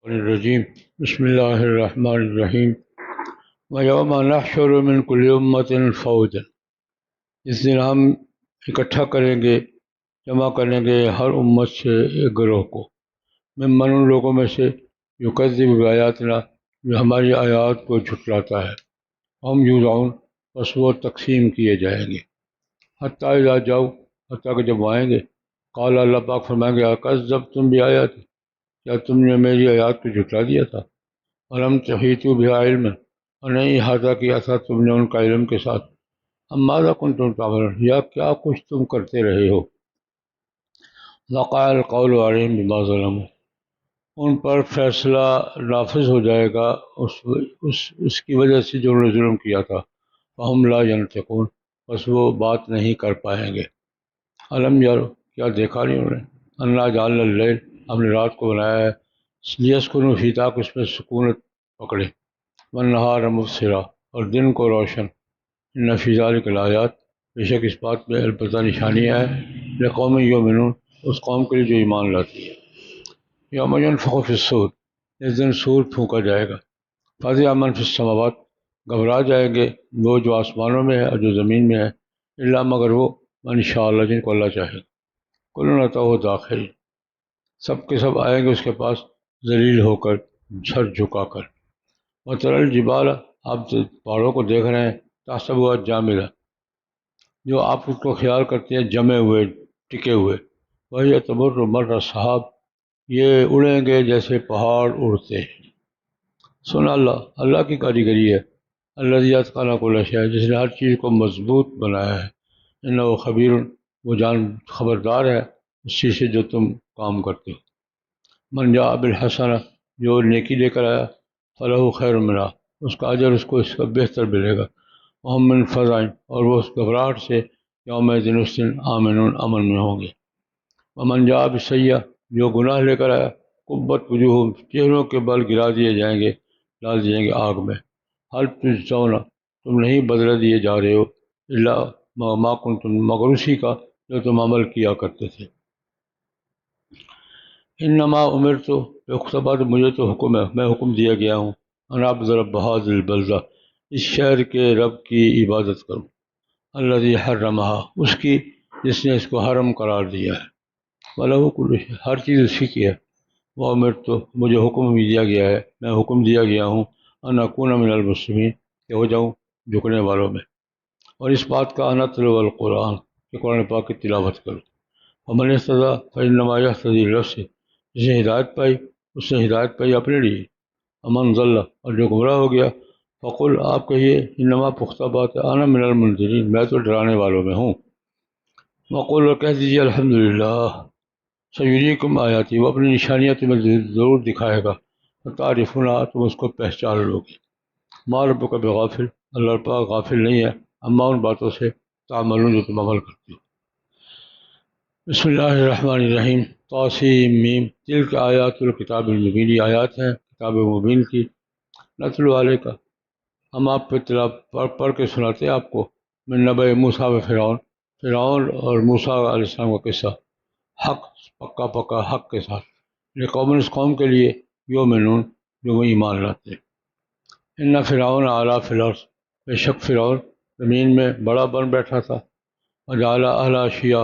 الرجیم بسم اللہ الرحمن الرحیم وَيَوْمَ نَحْشُرُ مِنْ كُلِّ أُمَّةٍ فَوْجًا، اس دن ہم اکٹھا کریں گے، جمع کریں گے ہر امت سے ایک گروہ کو، ممن ان لوگوں میں سے یکذب بآیاتنا جو ہماری آیات کو جھٹلاتا ہے، ہم یوزعون پس وہ تقسیم کیے جائیں گے، حتیٰ اذا جاؤ حتیٰ کہ جب وہ آئیں گے، قال اللہ پاک فرمائیں گے اکذبتم بآیاتی، کیا تم نے میری آیات کو جھٹلا دیا تھا؟ ولم تحیطوا بها علما، اور نہیں احاطہ کیا تھا تم نے ان کا علم کے ساتھ، ام ماذا کنتم تعملون، یا کیا کچھ تم کرتے رہے ہو، وقع القول علیہم بما ظلموا، ان پر فیصلہ نافذ ہو جائے گا اس کی وجہ سے جو انہوں نے ظلم کیا تھا، فہم لا ینطقون، بس وہ بات نہیں کر پائیں گے، علم یارو کیا دیکھا نہیں انہوں نے، انا جعلنا اللیل، ہم نے رات کو بنایا ہے، لیسکنوا فیہ تاکہ اس میں سکونت پکڑے، والنہار مبصرا، اور دن کو روشن، ان فی ذلک الآیات، بے شک اس بات میں البتہ نشانیاں ہیں، لقوم یؤمنون، اس قوم کے لیے جو ایمان لاتی ہے، یوم ینفخ فی الصور، اس دن سور پھونکا جائے گا، فزع من فی السماوات، گھبرا جائیں گے وہ جو آسمانوں میں ہے اور جو زمین میں ہے، الا مگر وہ من شاء اللہ جن کو اللہ چاہے، کل اتوہ داخل، سب کے سب آئیں گے اس کے پاس ذلیل ہو کر، سر جھکا کر، وتری الجبال، آپ پہاڑوں کو دیکھ رہے ہیں، تحسبها جامدہ، جو آپ اس کو خیال کرتے ہیں جمے ہوئے، ٹکے ہوئے، وہی تمر مر السحاب، یہ اڑیں گے جیسے پہاڑ اڑتے ہیں، سن اللہ کی کاریگری ہے، الذی اتقن کل شیء، جس نے ہر چیز کو مضبوط بنایا ہے، انہ خبیر، وہ خبردار ہے اس چیز سے جو تم کام کرتے ہو، من جاء بالحسنہ، جو نیکی لے کر آیا، فلہ خیر منہا، اس کا اجر اس کو اس کا بہتر ملے گا، وہم من فزع، اور وہ اس گھبراہٹ سے یوم دن اس دن آمنون امن میں ہوں گے، ومن جاء بالسیئہ، جو گناہ لے کر آیا، کبت وجوہہم، چہروں کے بل گرا دیے جائیں گے، ڈال دیے گے آگ میں، حل تجزون، تم نہیں بدلہ دیے جا رہے ہو، الا ما کنتم، مگر اسی کا جو تم عمل کیا کرتے تھے، انما امرت، اقتبا، مجھے تو حکم ہے، میں حکم دیا گیا ہوں، ان اعبد رب ھذا البلدہ، اس شہر کے رب کی عبادت کروں، الذی حرمھا، اس کی جس نے اس کو حرم قرار دیا ہے، وَلَهُ كُلُّ شَيْءٍ، ہر چیز اسی کی ہے، وہ امرت، مجھے حکم بھی دیا گیا ہے، میں حکم دیا گیا ہوں، ان اکون من المسلمین، کہ ہو جاؤں جھکنے والوں میں، اور اس بات کا ان اتلو القرآن، کہ قرآن پاک کی تلاوت کروں، ومن اهتدى فإنما يهتدي لنفسه، جس نے ہدایت پائی اس نے ہدایت پائی اپنے لیے، امن ضل، اور جو گمراہ ہو گیا، فقل، آپ کہیے، انما پختہ بات ہے، انا من المنذرین، میں تو ڈرانے والوں میں ہوں، وقل، اور کہہ دیجیے الحمدللہ، سیریکم آیاتی، وہ اپنی نشانیاں تمہیں ضرور دکھائے گا، تعریفون، تم اس کو پہچان لو گے، ما ربک بغافل، اللہ پاک غافل نہیں ہے اما ان باتوں سے تعملون جو تم عمل کرتے ہو، بسم اللہ الرحمن الرحیم، طاسیم میم، تلک آیات الکتاب المبین، یہ آیات ہیں کتاب مبین کی، نتلو علیہ کا، ہم آپ پہ پڑھ کے سناتے ہیں آپ کو، من نبأ موسیٰ و فرعون اور موسیٰ علیہ السلام کا قصہ، حق، پکا حق کے ساتھ، قوم، اس قوم کے لیے، یؤمنون، جو وہ ایمان لاتے ہیں، ان فرعون علا فی الارض، بے شک فرعون زمین میں بڑا بن بیٹھا تھا، وجعل اہلہا شیعا،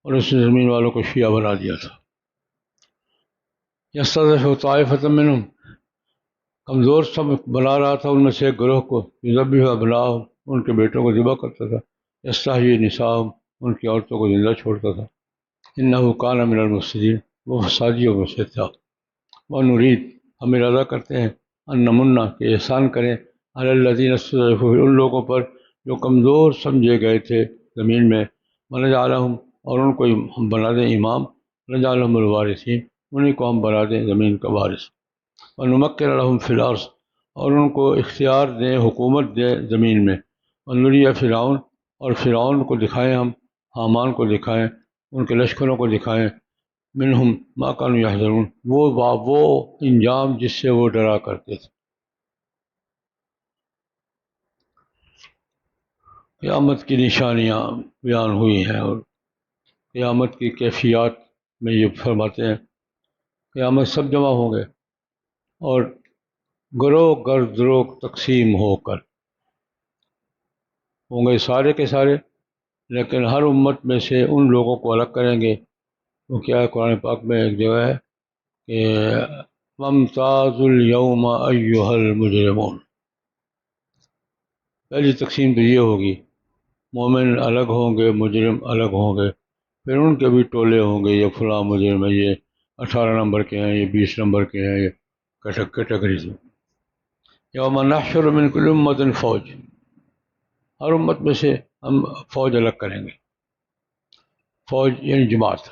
اور اس نے زمین والوں کو شیعہ بنا دیا تھا، یستضعف طائفۃ منہم، کمزور سب بنا رہا تھا ان میں سے ایک گروہ کو، یذبح ابناءہم، ان کے بیٹوں کو ذبح کرتا تھا، یستحیی نساءہم، ان کی عورتوں کو زندہ چھوڑتا تھا، انہ کان من المفسدین، وہ فسادیوں میں سے تھا، ونرید، ہم ارادہ کرتے ہیں، ان نمنا، کہ احسان کریں، علی الذین استضعفوا، ان لوگوں پر جو کمزور سمجھے گئے تھے زمین میں، ونجعلہم، اور ان کو ہم بنا دیں امام، ونجعلہم الوارثین، انہیں کو ہم بنا دیں زمین کا وارث، ونمکن لہم فی الارض، اور ان کو اختیار دیں، حکومت دیں زمین میں، ونری فرعون، اور فرعون کو دکھائیں ہم، حامان کو دکھائیں، ان کے لشکروں کو دکھائیں، منہم ما کانوا یحذرون، وہ انجام جس سے وہ ڈرا کرتے تھے، قیامت کی نشانیاں بیان ہوئی ہیں، اور قیامت کی کیفیات میں یہ فرماتے ہیں، قیامت سب جمع ہوں گے، اور گروہ گروہ تقسیم ہو کر ہوں گے سارے کے سارے، لیکن ہر امت میں سے ان لوگوں کو الگ کریں گے۔ وہ کیا ہے، قرآن پاک میں ایک جگہ ہے کہ وامتاز الیوم ایھا المجرمون، پہلی تقسیم تو یہ ہوگی، مومن الگ ہوں گے، مجرم الگ ہوں گے، پھر ان کے بھی ٹولے ہوں گے، یہ فلاں مجرم ہے، یہ 18 نمبر کے ہیں، یہ 20 نمبر کے ہیں، یہ کیٹیگریز میں۔ یوم نحشر من کل امت فوج، ہر امت میں سے ہم فوج الگ کریں گے، فوج یعنی جماعت،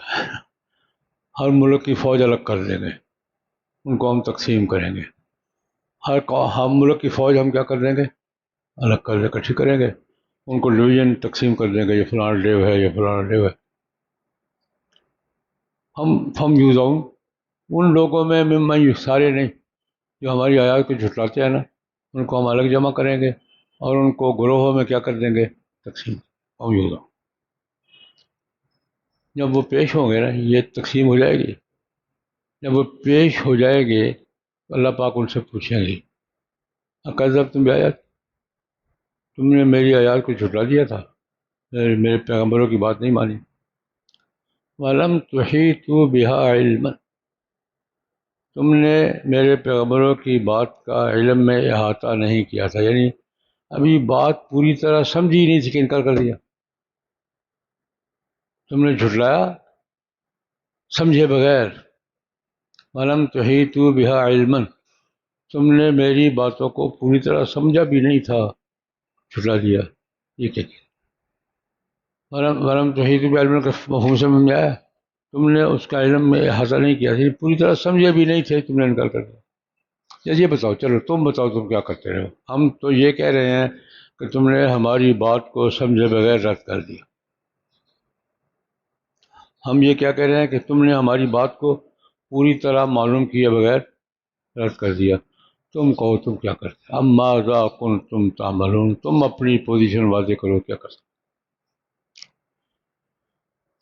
ہر ملک کی فوج الگ کر دیں گے، ان کو ہم تقسیم کریں گے، ہر ملک کی فوج ہم کیا کر دیں گے، الگ کر دیں، اکٹھی کریں گے، ان کو ڈویژن تقسیم کر دیں گے، یہ فلاں ڈیو ہے، یہ فلاں ڈیو ہے۔ ہم یوزاؤں ان لوگوں میں ممن سارے نہیں جو ہماری آیات کو جھٹلاتے ہیں نا، ان کو ہم الگ جمع کریں گے اور ان کو گروہوں میں کیا کر دیں گے، تقسیم، ہم یوزاؤں۔ جب وہ پیش ہوں گے نا، یہ تقسیم ہو جائے گی، جب وہ پیش ہو جائے گے تو اللہ پاک ان سے پوچھیں گے اکذبتم بآیات، تم نے میری آیات کو جھٹلا دیا تھا، میرے پیغمبروں کی بات نہیں مانی۔ وَلَمْ تُحِیطُوا بِهَا عِلْمًا، تم نے میرے پیغمبروں کی بات کا علم میں احاطہ نہیں کیا تھا، یعنی ابھی بات پوری طرح سمجھی نہیں تھی کہ انکار کر دیا، تم نے جھٹلایا سمجھے بغیر۔ وَلَمْ تُحِیطُوا بِهَا عِلْمًا، تم نے میری باتوں کو پوری طرح سمجھا بھی نہیں تھا، جھٹلا دیا۔ یہ کیا ورم تحیط بعلم کا مفہوم سمجھ میں آیا، تم نے اس کا علم میں احاطہ نہیں کیا تھا، پوری طرح سمجھے بھی نہیں تھے، تم نے انکار کر دیا۔ یہ بتاؤ، چلو تم بتاؤ تم کیا کرتے رہے ہو، ہم تو یہ کہہ رہے ہیں کہ تم نے ہماری بات کو سمجھے بغیر رد کر دیا، ہم یہ کیا کہہ رہے ہیں کہ تم نے ہماری بات کو پوری طرح معلوم کیے بغیر رد کر دیا۔ تم کہو تم کیا کرتے، ام ماذا کنتم تعملون، تم اپنی پوزیشن واضح کرو، کیا کرتے۔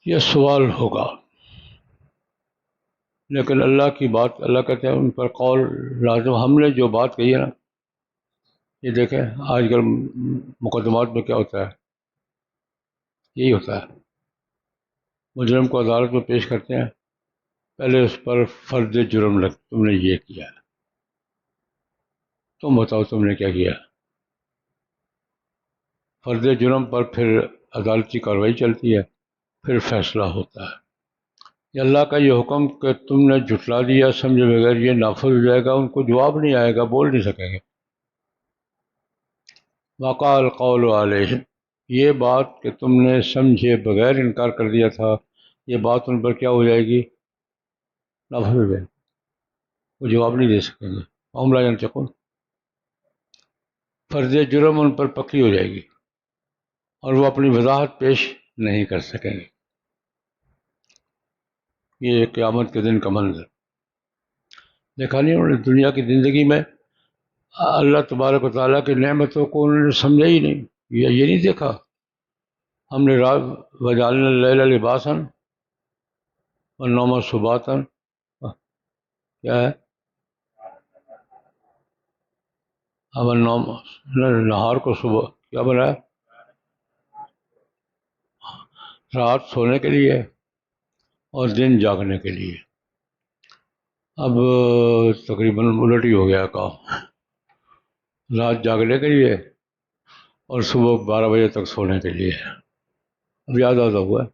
یہ سوال ہوگا، لیکن اللہ کی بات، اللہ کہتے ہیں ان پر قول لازم، ہم نے جو بات کہی ہے نا، یہ دیکھیں آج کل مقدمات میں کیا ہوتا ہے، یہی ہوتا ہے، مجرم کو عدالت میں پیش کرتے ہیں، پہلے اس پر فرض جرم لگ، تم نے یہ کیا ہے، تم بتاؤ تم نے کیا کیا۔ فرض جرم پر پھر عدالتی کارروائی چلتی ہے، پھر فیصلہ ہوتا ہے۔ یہ اللہ کا یہ حکم کہ تم نے جھٹلا دیا سمجھے بغیر، یہ نافذ ہو جائے گا، ان کو جواب نہیں آئے گا، بول نہیں سکیں گے۔ وقع القول علیہم، یہ بات کہ تم نے سمجھے بغیر انکار کر دیا تھا، یہ بات ان پر کیا ہو جائے گی، نافذ ہو جائے گی، وہ جواب نہیں دے سکیں گے۔ ہم لا ینطقون، فرض جرم ان پر پکی ہو جائے گی اور وہ اپنی وضاحت پیش نہیں کر سکیں گے۔ یہ قیامت کے دن کا منظر دیکھا نہیں انہوں نے، دنیا کی زندگی میں اللہ تبارک و تعالیٰ کی نعمتوں کو انہوں نے سمجھا ہی نہیں، یہ نہیں دیکھا۔ ہم نے رات وجعلنا اللیل لباسا والنوم سباتا، کیا ہے، اب النوم، نہار کو صبح کیا بنایا، رات سونے کے لیے اور دن جاگنے کے لیے۔ اب تقریباً الٹ ہی ہو گیا کام، رات جاگنے کے لیے اور صبح 12 بجے تک سونے کے لیے۔ اب یاد آتا ہوا ہے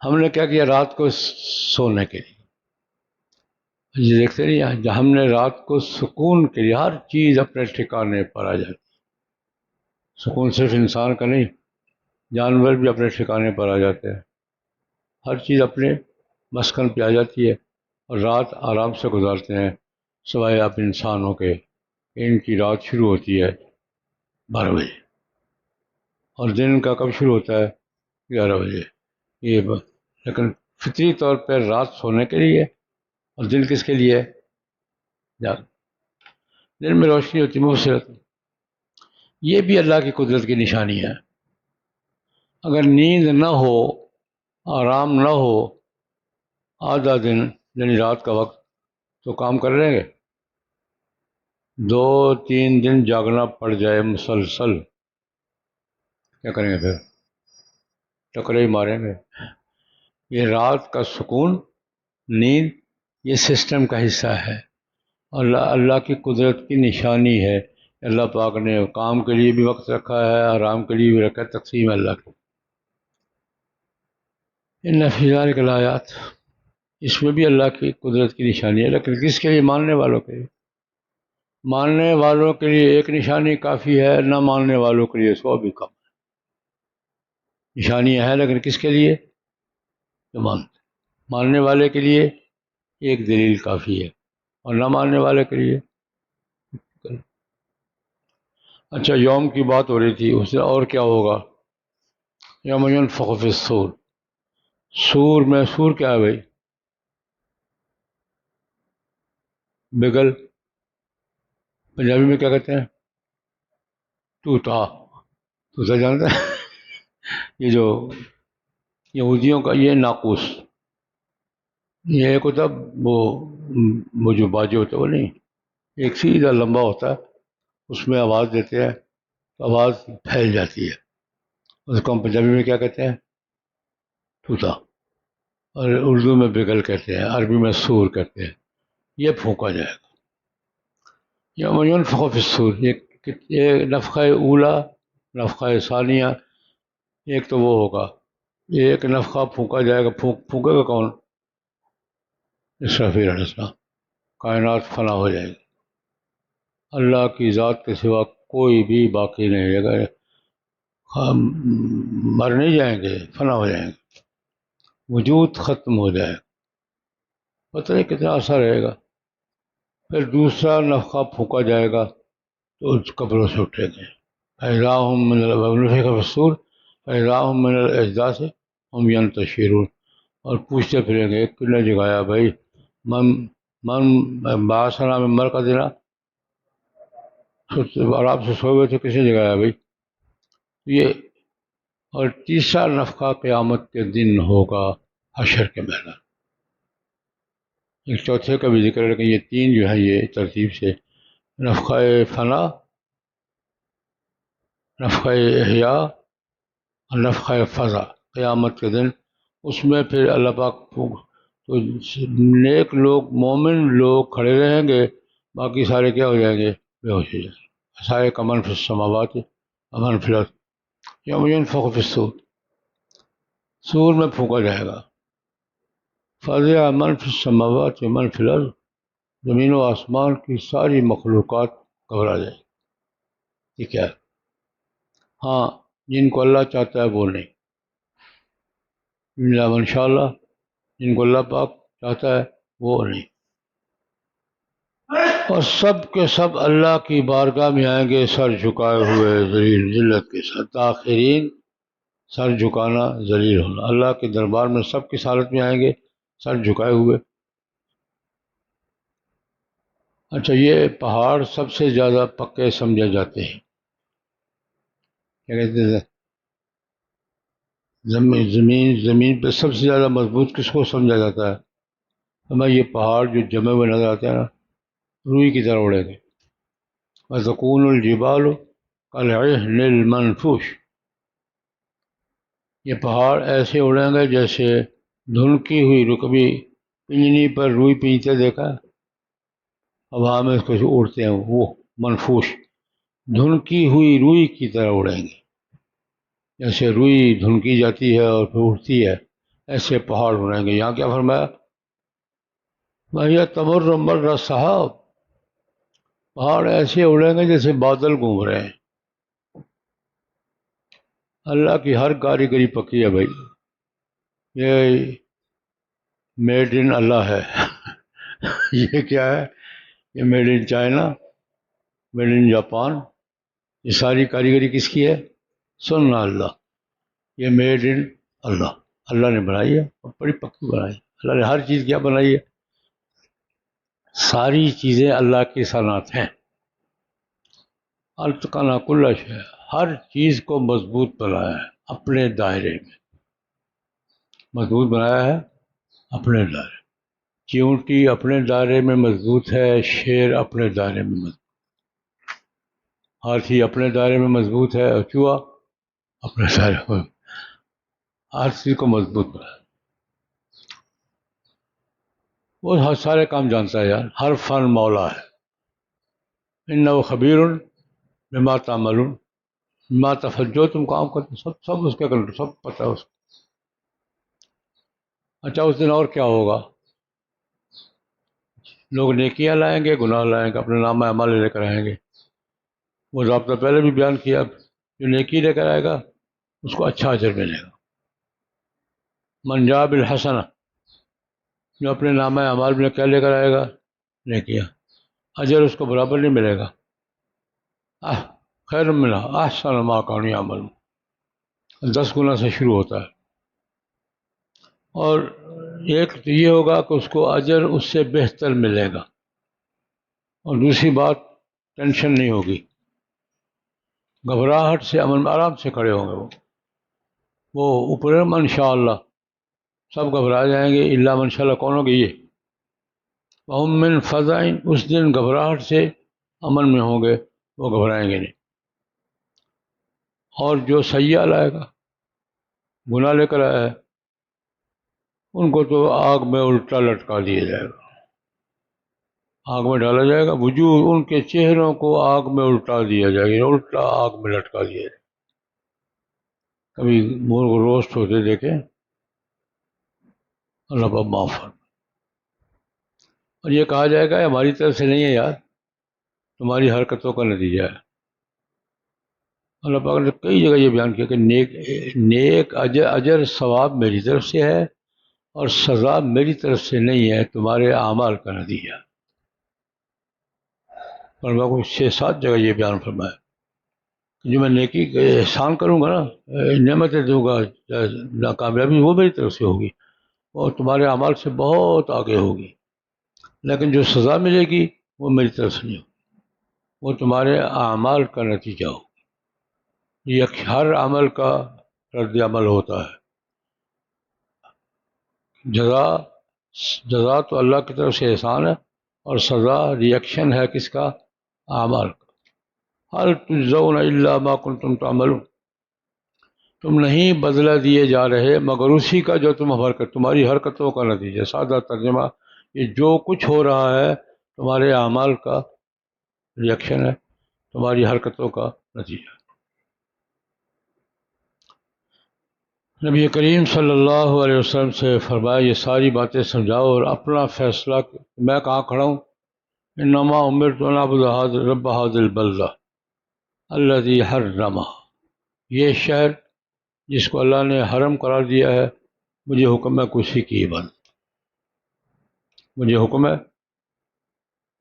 ہم نے کیا کیا، رات کو سونے کے لیے، یہ دیکھتے نہیں جہاں ہم نے رات کو سکون کے لیے، ہر چیز اپنے ٹھکانے پر آ جاتی، سکون صرف انسان کا نہیں، جانور بھی اپنے ٹھکانے پر آ جاتے ہیں، ہر چیز اپنے مسکن پہ آ جاتی ہے، اور رات آرام سے گزارتے ہیں، سوائے اب انسانوں کے، ان کی رات شروع ہوتی ہے 12 بجے اور دن کا کب شروع ہوتا ہے، 11 بجے۔ لیکن فطری طور پہ رات سونے کے لیے اور دن کس کے لیے، دن میں روشنی ہوتی ہے، مبصرت، یہ بھی اللہ کی قدرت کی نشانی ہے۔ اگر نیند نہ ہو، آرام نہ ہو، آدھا دن یعنی رات کا وقت، تو کام کر رہے گے، 2-3 دن جاگنا پڑ جائے مسلسل، کیا کریں گے پھر؟ ٹکرے ہی ماریں گے۔ یہ رات کا سکون، نیند، یہ سسٹم کا حصہ ہے۔ اللہ کی قدرت کی نشانی ہے۔ اللہ پاک نے کام کے لیے بھی وقت رکھا ہے، آرام کے لیے بھی رکھا ہے، تقسیم ہے اللہ کی۔ ان فی ذلک الآیات، اس میں بھی اللہ کی قدرت کی نشانی ہے، لیکن کس کے لیے؟ ماننے والوں کے لیے۔ ماننے والوں کے لیے ایک نشانی کافی ہے، نہ ماننے والوں کے لیے 100 بھی کم ہے۔ نشانیاں ہیں لیکن کس کے لیے؟ جو مانتے۔ ماننے والے کے لیے ایک دلیل کافی ہے، اور نہ ماننے والے کے لیے۔ اچھا، یوم کی بات ہو رہی تھی، اس سے اور کیا ہوگا؟ یوم ینفخ فی الصور، سور میں، سور کیا ہے بھائی؟ بگل، پنجابی میں کیا کہتے ہیں؟ طوطا، طوطا جانتے ہیں؟ یہ جو یہودیوں کا یہ ناقوس، یہ ایک ہوتا وہ جو باجے ہوتا ہے وہ نہیں، ایک سیدھا لمبا ہوتا ہے، اس میں آواز دیتے ہیں تو آواز پھیل جاتی ہے، اس کو ہم پنجابی میں کیا کہتے ہیں؟ طوطا، اور اردو میں بگل کہتے ہیں، عربی میں سور کہتے ہیں۔ یہ پھونکا جائے گا یوم ینفخ فی الصور، یہ نفخہ اولا، نفخہ ثانیہ، ایک تو وہ ہوگا، ایک نفخہ پھونکا جائے گا۔ پھونکے گا کون؟ اسرافیل علیہ السلام۔ کائنات فنا ہو جائے گی، اللہ کی ذات کے سوا کوئی بھی باقی نہیں رہے گا، ہم مر نہیں جائیں گے، فنا ہو جائیں گے، وجود ختم ہو جائے گا، پتہ نہیں کتنا عرصہ رہے گا۔ پھر دوسرا نفخہ پھونکا جائے گا تو اس قبروں سے اٹھیں گے، فَإِذَا هُم مِّنَ ونفخ فِي الصُّورِ فَإِذَا هُم مِّنَ الْأَجْدَاثِ هُمْ يَنتَشِرُونَ، اور پوچھتے پھریں گے کس نے جگایا بھائی، من بعثنا من مرقدنا، آرام سے سوئے ہوئے تھے، کس نے جگایا بھائی؟ یہ، اور تیسرا نفخہ قیامت کے دن ہوگا حشر کے میدان۔ ایک چوتھے کا بھی ذکر ہے، لیکن یہ تین جو ہیں یہ ترتیب سے، نفخہ فنا، نفخہ احیاء اور نفخہ فضا، قیامت کے دن۔ اس میں پھر اللہ پاک تو نیک لوگ، مومن لوگ کھڑے رہیں گے، باقی سارے کیا ہو جائیں گے؟ بے ہوش ہو جائیں گے۔ سارے کمن فی السماوات امن فی الارض یوم ینفخ فی الصور، سور میں پھونکا جائے گا، فَزِعَ مَن فِی السَّمَاوَاتِ وَمَن فِی الْأَرْضِ، زمین و آسمان کی ساری مخلوقات گھبرا جائے گی۔ یہ کیا ہے؟ ہاں، جن کو اللہ چاہتا ہے وہ نہیں، انشاءاللہ جن کو اللہ پاک چاہتا ہے وہ نہیں۔ اور سب کے سب اللہ کی بارگاہ میں آئیں گے سر جھکائے ہوئے، ذلیل، ذلت کے ساتھ، تاخرین، سر جھکانا، ذلیل ہونا، اللہ کے دربار میں سب کی حالت میں آئیں گے سر جھکائے ہوئے۔ اچھا، یہ پہاڑ سب سے زیادہ پکے سمجھے جاتے ہیں، کیا کہتے ہیں؟ زمین پہ سب سے زیادہ مضبوط کس کو سمجھا جاتا ہے؟ ہمیں یہ پہاڑ جو جمے ہوئے نظر آتے ہیں نا، روئی کی طرح اڑے گے۔ وَتَكُونُ الْجِبَالُ كَالْعِهْنِ الْمَنْفُوشِ، یہ پہاڑ ایسے اڑیں گے جیسے دھنکی ہوئی رکبی، پنجنی پر روئی پینچتے دیکھا، ہوا میں اس کو اڑتے ہیں، وہ منفوش، دھنکی ہوئی روئی کی طرح اڑیں گے، جیسے روئی دھنکی جاتی ہے اور پھر اڑتی ہے، ایسے پہاڑ اڑیں گے۔ یہاں کیا فرمایا؟ وَهِيَ تَمُرُّ مَرَّ السَّحَابِ، پہاڑ ایسے اڑیں گے جیسے بادل گھوم رہے ہیں۔ اللہ کی ہر کاریگری پکی ہے بھائی، یہ میڈ ان اللہ ہے۔ یہ کیا ہے؟ یہ made in China, made in Japan, یہ ساری کاریگری کس کی ہے؟ سننا اللہ، یہ میڈ ان اللہ، اللہ نے بنائی ہے اور بڑی پکی بنائی ہے۔ اللہ نے ہر چیز کیا بنائی ہے؟ ساری چیزیں اللہ کی صنعت ہیں۔ التقنا کل شیء، ہر چیز کو مضبوط بنایا ہے اپنے دائرے میں، مضبوط بنایا ہے اپنے دائرے۔ چیونٹی اپنے دائرے میں مضبوط ہے، شیر اپنے دائرے میں مضبوط۔ ہاتھی اپنے دائرے میں مضبوط ہے اور چوہا اپنے دائرے میں، ہر چیز کو مضبوط بنایا. وہ ہر سارے کام جانتا ہے یار، ہر فن مولا ہے. انہ خبیر بما تعملون، بما تفعلون، جو تم کام کرتے سب اس کے کنٹرول، سب پتہ ہے اس کو. اچھا اس دن اور کیا ہوگا؟ لوگ نیکیاں لائیں گے، گناہ لائیں گے، اپنے نامہ اعمال لے کر آئیں گے. وہ ضابطہ پہلے بھی بیان کیا، جو نیکی لے کر آئے گا اس کو اچھا اجر ملے گا. من جاء بالحسنہ، جو اپنے نامہ اعمال میں کیا لے کر آئے گا؟ نیکیاں. اجر اس کو برابر نہیں ملے گا. خیر ملا احسن ما کانوا یعملون، 10 گنا سے شروع ہوتا ہے. اور ایک تو یہ ہوگا کہ اس کو اجر اس سے بہتر ملے گا، اور دوسری بات ٹینشن نہیں ہوگی، گھبراہٹ سے امن میں آرام سے کھڑے ہوں گے. وہ اوپر ان شاء اللہ سب گھبرا جائیں گے، الا من شاء اللہ کون ہوگے یہ؟ وہم من فزعین، اس دن گھبراہٹ سے امن میں ہوں گے، وہ گھبرائیں گے نہیں. اور جو سیئہ لائے گا، گناہ لے کر آیا ہے، ان کو تو آگ میں الٹا لٹکا دیا جائے گا، آگ میں ڈالا جائے گا. وجوہ ان کے چہروں کو آگ میں الٹا دیا جائے گا، الٹا آگ میں لٹکا دیا جائے گا. کبھی مرغ روسٹ ہوتے دیکھے؟ اللہ پاک معاف فرمائے. اور یہ کہا جائے گا ہماری طرف سے نہیں ہے یار، تمہاری حرکتوں کا نتیجہ ہے. اللہ پاک نے کئی جگہ یہ بیان کیا کہ نیک اجر ثواب میری طرف سے ہے، اور سزا میری طرف سے نہیں ہے، تمہارے اعمال کا نتیجہ. اور میں کو 6-7 جگہ یہ بیان فرمایا کہ جو میں نیکی احسان کروں گا نا، نعمتیں دوں گا، ناکامیابی وہ میری طرف سے ہوگی، اور تمہارے اعمال سے بہت آگے ہوگی. لیکن جو سزا ملے گی وہ میری طرف سے نہیں ہوگی، وہ تمہارے اعمال کا نتیجہ ہوگا. یہ ہر عمل کا رد عمل ہوتا ہے. جزا تو اللہ کی طرف سے احسان ہے، اور سزا ریئیکشن ہے کس کا؟ اعمال کا. هل تجزون الا ما کنتم تعملون، تم نہیں بدلہ دیے جا رہے مگر اسی کا جو تمہاری حرکتوں کا نتیجہ. سادہ ترجمہ، یہ جو کچھ ہو رہا ہے تمہارے اعمال کا ریئیکشن ہے، تمہاری حرکتوں کا نتیجہ. نبی کریم صلی اللہ علیہ وسلم سے فرمایا یہ ساری باتیں سمجھاؤ اور اپنا فیصلہ. میں کہاں کھڑا ہوں؟ انما امرت ان اعبد رب هذا البلدہ الذی حرمہ، یہ شہر جس کو اللہ نے حرم قرار دیا ہے، مجھے حکم ہے کہ اسی کی عبادت. مجھے حکم ہے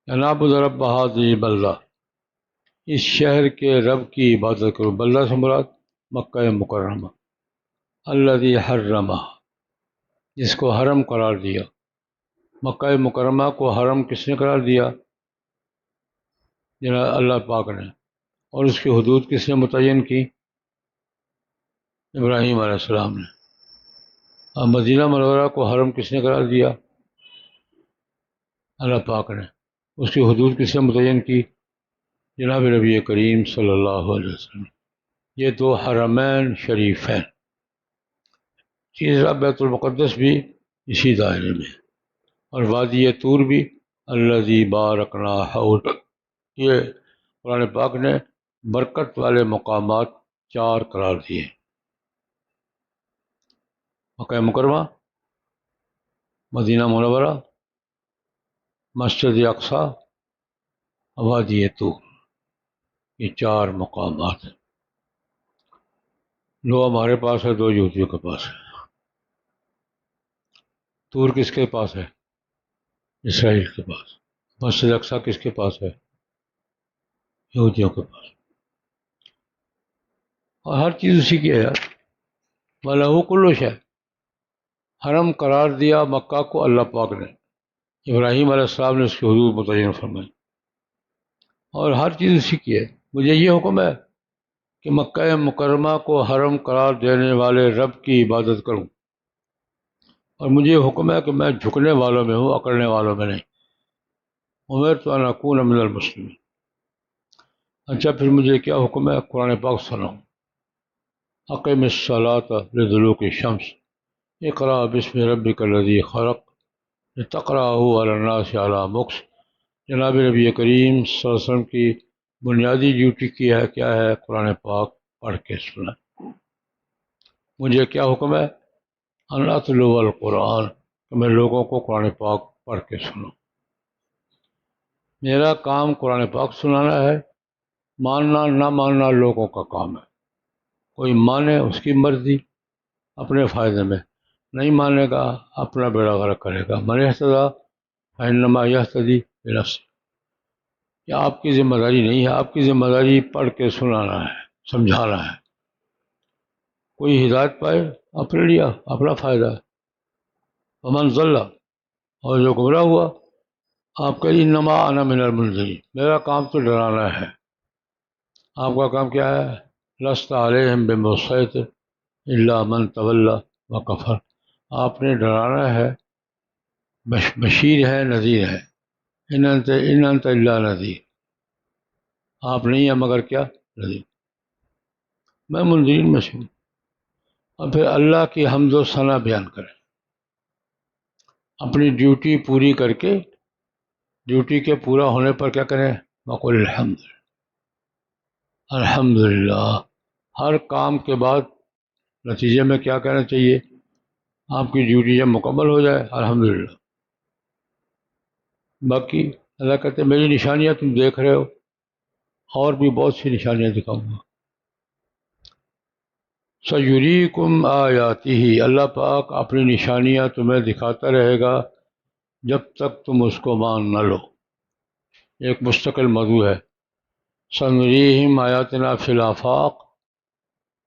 ان اعبد رب هذه البلدہ، اس شہر کے رب کی عبادت کرو. بلدہ سے مراد مکہ مکرمہ. الذی حرمہ، جس کو حرم قرار دیا. مکہ مکرمہ کو حرم کس نے قرار دیا؟ جناب اللہ پاک نے. اور اس کی حدود کس نے متعین کی؟ ابراہیم علیہ السلام نے. اور مدینہ منورہ کو حرم کس نے قرار دیا؟ اللہ پاک نے. اس کی حدود کس نے متعین کی؟ جناب نبی کریم صلی اللہ علیہ وسلم. یہ دو حرمین شریفین. تیسرا بیت المقدس بھی اسی دائرے میں، اور وادی طور بھی الذی بارکنا حولہ. یہ قرآن پاک نے برکت والے مقامات 4 قرار دیے: مکہ مکرمہ، مدینہ منورہ، مسجد اقصیٰ، وادی طور. یہ 4 مقامات ہیں. 2 ہمارے پاس ہے، 2 یہودیوں کے پاس ہے. طور کس کے پاس ہے؟ اسرائیل کے پاس. مسجد اقصیٰ کس کے پاس ہے؟ یہودیوں کے پاس. اور ہر چیز اسی کی ہے یار. وَلَهُ كُلُّ شَيْءٍ. حرم قرار دیا مکہ کو اللہ پاک نے، ابراہیم علیہ السلام نے اس کی حدود متعین فرمائی، اور ہر چیز اسی کی ہے. مجھے یہ حکم ہے کہ مکہ مکرمہ کو حرم قرار دینے والے رب کی عبادت کروں، اور مجھے حکم ہے کہ میں جھکنے والوں میں ہوں، اکڑنے والوں میں نہیں. امرت ان اکون من المسلمین. اچھا پھر مجھے کیا حکم ہے؟ قرآن پاک سنو. اقم الصلاۃ لدلوک الشمس اقرأ بسم ربک الذی خلق لتقرأہ علی الناس علی مکث. جناب نبی کریم صلی اللہ علیہ وسلم کی بنیادی ڈیوٹی کیا ہے؟ قرآن پاک پڑھ کے سنا. مجھے کیا حکم ہے؟ ان اتلو القرآن، کہ میں لوگوں کو قرآن پاک پڑھ کے سنوں. میرا کام قرآن پاک سنانا ہے، ماننا نہ ماننا لوگوں کا کام ہے. کوئی مانے اس کی مرضی اپنے فائدے میں، نہیں مانے گا اپنا بیڑا غرق کرے گا. من اہتدی فإنما یہتدی بنفسہ. یہ آپ کی ذمہ داری نہیں ہے، آپ کی ذمہ داری پڑھ کے سنانا ہے، سمجھانا ہے. کوئی ہدایت پائے اپنے لیا اپنا فائدہ ہے. ومن ضل، اور جو گمراہ ہوا آپ کا انما انا من المنذرین، میرا کام تو ڈرانا ہے. آپ کا کام کیا ہے؟ لست علیہم بمسیطر الا من تولی وکفر. آپ نے ڈرانا ہے، بشیر ہے نذیر ہے. ان انت الا نذیر، آپ نہیں ہیں مگر کیا؟ نذیر. میں منذرین میں سے ہوں. اور پھر اللہ کی حمد و ثنا بیان کریں، اپنی ڈیوٹی پوری کر کے، ڈیوٹی کے پورا ہونے پر کیا کریں؟ وقل الحمد للہ. ہر کام کے بعد نتیجے میں کیا کہنا چاہیے؟ آپ کی ڈیوٹی جب مکمل ہو جائے الحمدللہ. باقی اللہ کہتے ہیں میری نشانیاں تم دیکھ رہے ہو، اور بھی بہت سی نشانیاں دکھاؤں گا. سیریکم آیاتہ، اللہ پاک اپنی نشانیاں تمہیں دکھاتا رہے گا جب تک تم اس کو مان نہ لو. ایک مستقل موضوع ہے. سنریہم آیاتنا فی الآفاق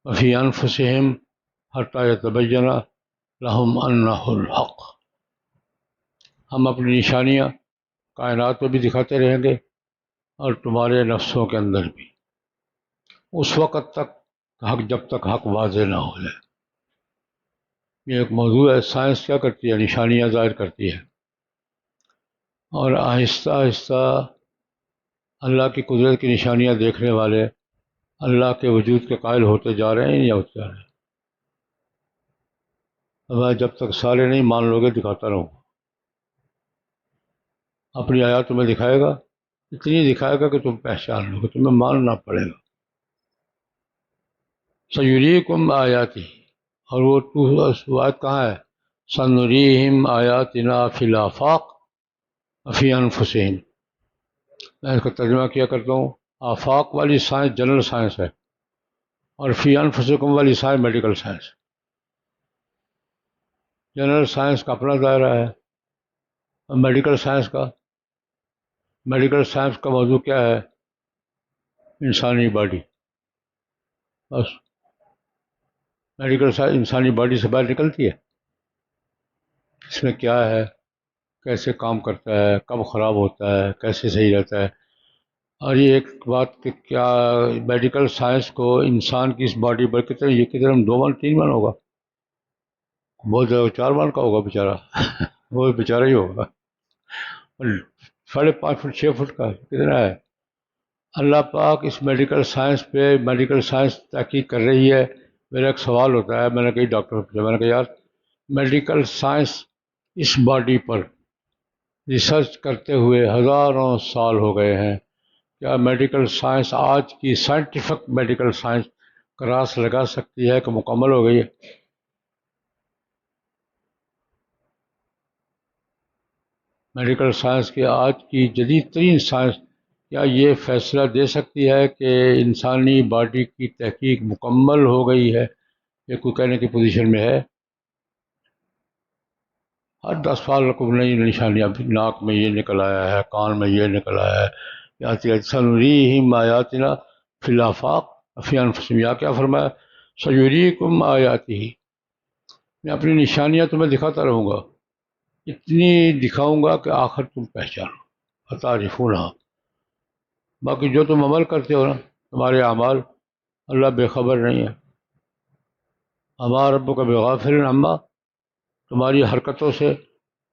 وفی انفسہم حتی یتبین لہم انہ الحق. ہم اپنی نشانیاں کائنات میں بھی دکھاتے رہیں گے اور تمہارے نفسوں کے اندر بھی، اس وقت تک حق، جب تک حق واضح نہ ہو جائے. یہ ایک موضوع ہے. سائنس کیا کرتی ہے؟ نشانیاں ظاہر کرتی ہے، اور آہستہ آہستہ اللہ کی قدرت کی نشانیاں دیکھنے والے اللہ کے وجود کے قائل ہوتے جا رہے ہیں یا ہوتے جا رہے ہیں. میں جب تک سارے نہیں مان لو گے دکھاتا رہوں گا. اپنی آیات تمہیں دکھائے گا، اتنی دکھائے گا کہ تم پہچان لو گے، تمہیں ماننا پڑے گا. سیریکم آیاتی، اور وہ آیت کہاں ہے؟ سنریہم آیاتنا فی الآفاق وفی انفسہم. میں اس کا ترجمہ کیا کرتا ہوں. آفاق والی سائنس جنرل سائنس ہے، اور فی انفسکم والی science medical science. General science کا اپنا دائرہ ہے، اور میڈیکل سائنس کا موضوع کیا ہے؟ انسانی باڈی. بس میڈیکل سائنس انسانی باڈی سے باہر نکلتی ہے، اس میں کیا ہے، کیسے کام کرتا ہے، کب خراب ہوتا ہے، کیسے صحیح رہتا ہے. اور یہ ایک بات کہ کیا میڈیکل سائنس کو انسان کی اس باڈی پر کتنے 2 من 3 من ہوگا، بہت زیادہ 4 من کا ہوگا بیچارہ. وہ بیچارہ ہی ہوگا. 5.5 فٹ 6 فٹ کا کتنا ہے. اللہ پاک اس میڈیکل سائنس پہ، میڈیکل سائنس تحقیق کر رہی ہے. میرا ایک سوال ہوتا ہے، میں نے کئی ڈاکٹر سے پوچھا، میں نے کہا یار میڈیکل سائنس اس باڈی پر ریسرچ کرتے ہوئے ہزاروں سال ہو گئے ہیں، کیا میڈیکل سائنس آج کی سائنٹیفک میڈیکل سائنس کراس لگا سکتی ہے کہ مکمل ہو گئی ہے؟ میڈیکل سائنس کی آج کی جدید ترین سائنس کیا یہ فیصلہ دے سکتی ہے کہ انسانی باڈی کی تحقیق مکمل ہو گئی ہے؟ یہ کوئی کہنے کی پوزیشن میں ہے؟ ہر 10 سال کو نئی نشانیاں، ناک میں یہ نکل آیا ہے، کان میں یہ نکل آیا ہے. سنریہم آیاتنا فی الآفاق وفی انفسہم. یا کیا فرمایا؟ سیریکم آیاتہ، میں اپنی نشانیاں تمہیں دکھاتا رہوں گا، اتنی دکھاؤں گا کہ آخر تم پہچانو. فتعرفونہا. باقی جو تم عمل کرتے ہو نا، تمہارے اعمال، اللہ بے خبر نہیں ہے. اما ربک بغافل عما، تمہاری حرکتوں سے،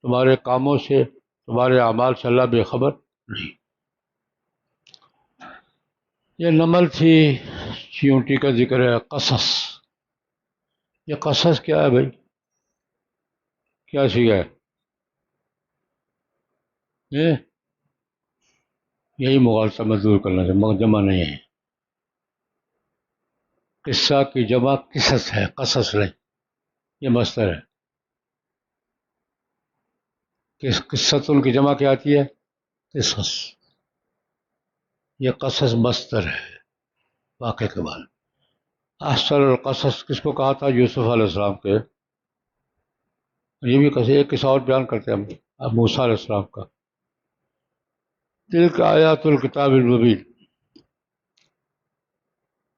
تمہارے کاموں سے، تمہارے اعمال سے اللہ بے خبر نہیں. یہ نمل تھی، چیونٹی کا ذکر ہے، قصص. یہ قصص کیا ہے بھائی؟ کیا چیز ہے یہ؟ یہی مغالطہ میں دور کرنا ہے، جمع نہیں ہے. قصہ کی جمع قصص ہے، قصص نہیں. یہ مصدر ہے. قصۃ کی جمع کیا آتی ہے؟ قصص. یہ قصص مصدر ہے واقعے کے بعد. احسن القصص کس کو کہا تھا؟ یوسف علیہ السلام کے. یہ بھی ایک قصہ اور بیان کرتے ہیں ہم اب موسیٰ علیہ السلام کا. تلک آیات الکتاب المبین.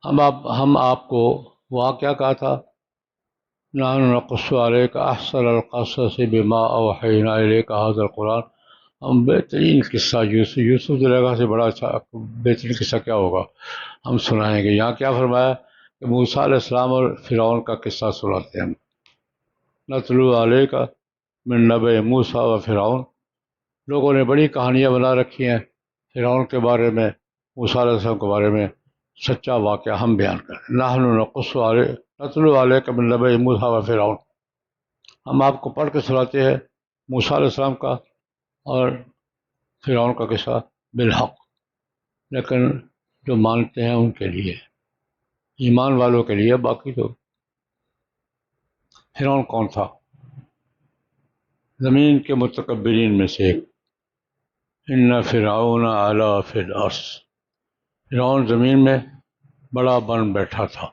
ہم آپ کو وہاں کیا کہا تھا؟ نحن نقص علیک احسن القصص بما اوحینا الیک ھذا القرآن. ہم بہترین قصہ یوسف زلیخا سے بڑا اچھا بہترین قصہ کیا ہوگا ہم سنائیں گے. یہاں کیا فرمایا کہ موسیٰ علیہ السلام اور فرعون کا قصہ سناتے ہیں ہم. نتلو علیک من نبأ موسیٰ و فرعون. لوگوں نے بڑی کہانیاں بنا رکھی ہیں فرعون کے بارے میں، موسیٰ علیہ السلام کے بارے میں. سچا واقعہ ہم بیان کریں. نحن نقص علیک نتلو علیک من نبأ موسیٰ و فرعون. ہم آپ کو پڑھ کے سناتے ہیں موسیٰ علیہ السلام کا اور فرعون کا قصہ بالحق، لیکن جو مانتے ہیں ان کے لیے، ایمان والوں کے لیے. باقی تو فرعون کون تھا؟ زمین کے متکبرین میں سے ایک. ان فرعون علا فی الارض. فرعون زمین میں بڑا بن بیٹھا تھا.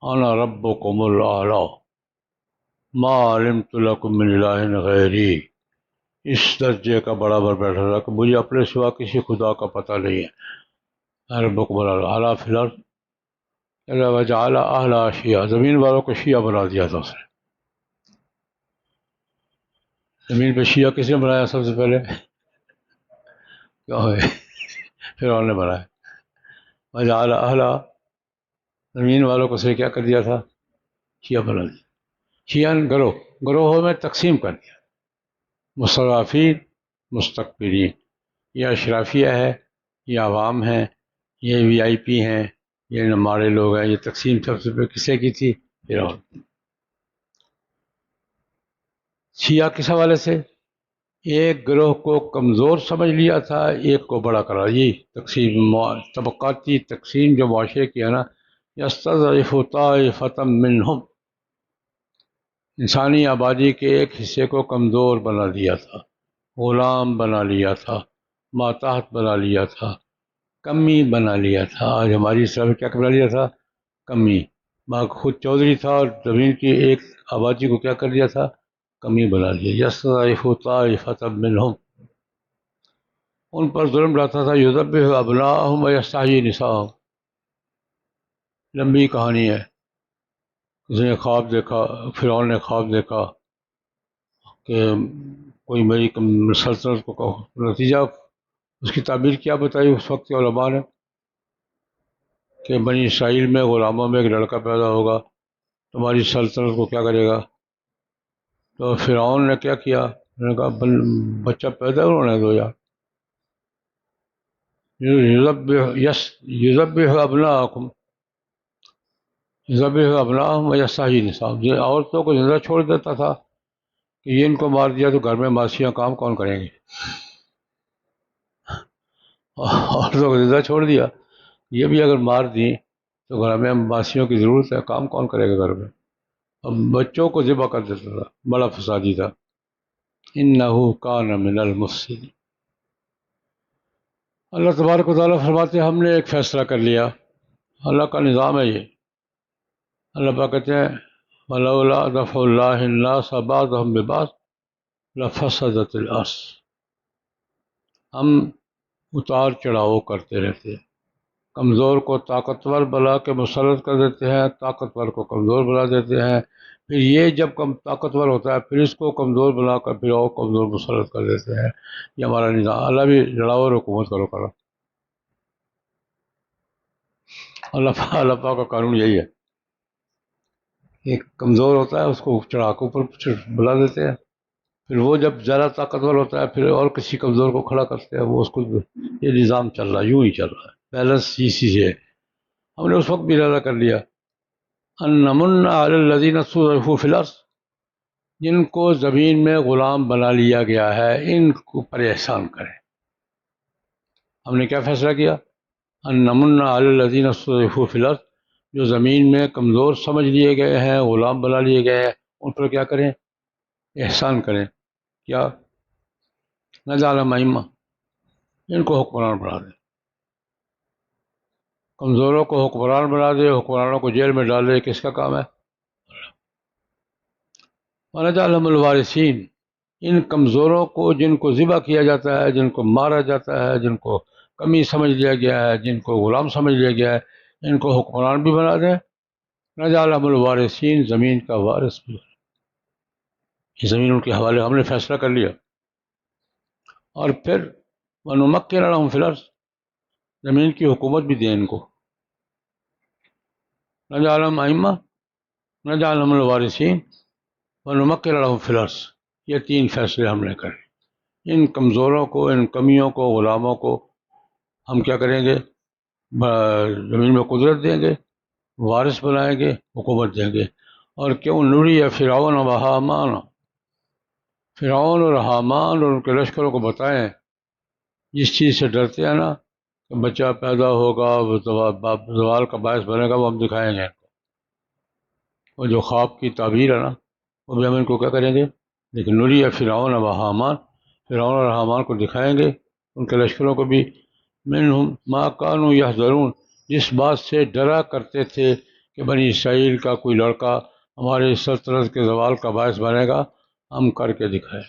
انا ربکم الاعلی ما علمت لکم من الہ غیری. اس درجے کا بڑا بن بیٹھا تھا کہ مجھے اپنے سوا کسی خدا کا پتہ نہیں ہے. ربکم الاعلی اعلیٰ فی الارض وجعل اہلہا شیعا. زمین والوں کو شیعہ بنا دیا تھا اس نے. زمین پہ شیعہ کس نے بنایا سب سے پہلے؟ کیا ہے؟ فرعون نے بنایا. وجعل اہلہا، زمین والوں کو سے کیا کر دیا تھا؟ شیعہ بنا دیا. شیعہ گروہوں میں تقسیم کر دیا. مصرفین، مستکبرین. یہ اشرافیہ ہے، یہ عوام ہیں، یہ وی آئی پی ہیں، یہ ہمارے لوگ ہیں. یہ تقسیم سب سے پہلے کسے کی تھی؟ فرعون. شیعہ کس حوالے سے؟ ایک گروہ کو کمزور سمجھ لیا تھا، ایک کو بڑا کرا. یہ تقسیم طبقاتی تقسیم جو معاشرے کی ہے نا، یستضعف طائفة منہم. انسانی آبادی کے ایک حصے کو کمزور بنا دیا تھا، غلام بنا لیا تھا، ماتحت بنا لیا تھا، کمی بنا لیا تھا. آج ہماری اسلام کیا بنا لیا تھا؟ کمی. ماں خود چودھری تھا اور زمین کی ایک آبادی کو کیا کر دیا تھا؟ کمی بنا لیا. یستضعف طائفة منہم. ان پر ظلم ڈالتا تھا. یذبح ابناءہم ویستحیی نساءہم. لمبی کہانی ہے. اس نے خواب دیکھا، فرعون نے خواب دیکھا کہ کوئی میری سلطنت کو نتیجہ اس کی تعبیر کیا بتائی اس وقت کے علماء نے کہ بنی اسرائیل میں غلاموں میں ایک لڑکا پیدا ہوگا، تمہاری سلطنت کو کیا کرے گا. تو فرعون نے کیا کیا؟ انہوں نے کہا بچہ پیدا انہوں نے دو یار. یذبح ابناءکم یذبح ابناءہم ویستحیی نساءہم. یہ عورتوں کو زندہ چھوڑ دیتا تھا کہ یہ ان کو مار دیا تو گھر میں معاشیاں کام کون کریں گے. عورتوں کو زندہ چھوڑ دیا، یہ بھی اگر مار دیں تو گھر میں معاشیوں کی ضرورت ہے، کام کون کرے گا گھر میں. اب بچوں کو ذبح کر دیتا تھا، بڑا فسادی تھا. انہ کان من المفسدین. اللہ تبارک و تعالیٰ فرماتے ہیں ہم نے ایک فیصلہ کر لیا. اللہ کا نظام ہے یہ. اللہ پاک کہتے ہیں ولولا دفع اللہ الناس بعضهم ببعض لفسدت الارض. ہم اتار چڑھاؤ کرتے رہتے ہیں، کمزور کو طاقتور بنا کے مسلط کر دیتے ہیں، طاقتور کو کمزور بنا دیتے ہیں. پھر یہ جب کم طاقتور ہوتا ہے پھر اس کو کمزور بنا کر پھر اور کمزور مسلط کر دیتے ہیں. یہ ہمارا نظام. اللہ بھی لڑاؤ اور حکومت کرو کرا. اللہ پاک کا قانون یہی ہے. ایک کمزور ہوتا ہے اس کو چڑھا کے اوپر بلا دیتے ہیں، پھر وہ جب زیادہ طاقتور ہوتا ہے پھر اور کسی کمزور کو کھڑا کرتے ہیں. وہ اس کو یہ نظام چل رہا ہے، یوں ہی چل رہا ہے. بیلنس اسی سے ہے. ہم نے اس وقت بھی ارادہ کر لیا ان نمن علی الذین استضعفوا فی الارض، جن کو زمین میں غلام بنا لیا گیا ہے ان کو پر احسان کریں. ہم نے کیا فیصلہ کیا؟ ان نمن علی الذین استضعفوا فی الارض، جو زمین میں کمزور سمجھ لیے گئے ہیں، غلام بنا لیے گئے ہیں، ان پر کیا کریں؟ احسان کریں. کیا؟ نجعلہم ائمہ، ان کو حکمران بنا دیں. کمزوروں کو حکمران بنا دے، حکمرانوں کو جیل میں ڈال دے. کس کا کام ہے؟ ونجعلہم الوارثین، ان کمزوروں کو جن کو ذبح کیا جاتا ہے، جن کو مارا جاتا ہے، جن کو کمی سمجھ لیا گیا ہے، جن کو غلام سمجھ لیا گیا ہے، ان کو حکمران بھی بنا دیں. نجعلہم الوارثین، زمین کا وارث بھی. یہ زمین ان کے حوالے ہم نے فیصلہ کر لیا. اور پھر ونمکن لہم فی الارض، زمین کی حکومت بھی دیں ان کو. نجعلہم ائمہ، نجعلہم الوارثین، ونمکن لہم فی الارض. یہ تین فیصلے ہم نے کرے. ان کمزوروں کو، ان کمیوں کو، غلاموں کو ہم کیا کریں گے؟ زمین میں قدرت دیں گے، وارث بنائیں گے، حکومت دیں گے. اور کیوں نری فرعون و حامان، فرعون اور حامان اور ان کے لشکروں کو بتائیں جس چیز سے ڈرتے ہیں نا کہ بچہ پیدا ہوگا وہ زوال کا باعث بنے گا، وہ ہم دکھائیں گے. اور جو خواب کی تعبیر ہے نا وہ بھی ہم ان کو کیا کریں گے؟ لیکن نری فرعون و حامان، فرعون اور حامان کو دکھائیں گے، ان کے لشکروں کو بھی. منہم ما کانوا یحذرون، جس بات سے ڈرا کرتے تھے کہ بنی اسرائیل کا کوئی لڑکا ہمارے سلطنت کے زوال کا باعث بنے گا، ہم کر کے دکھائیں.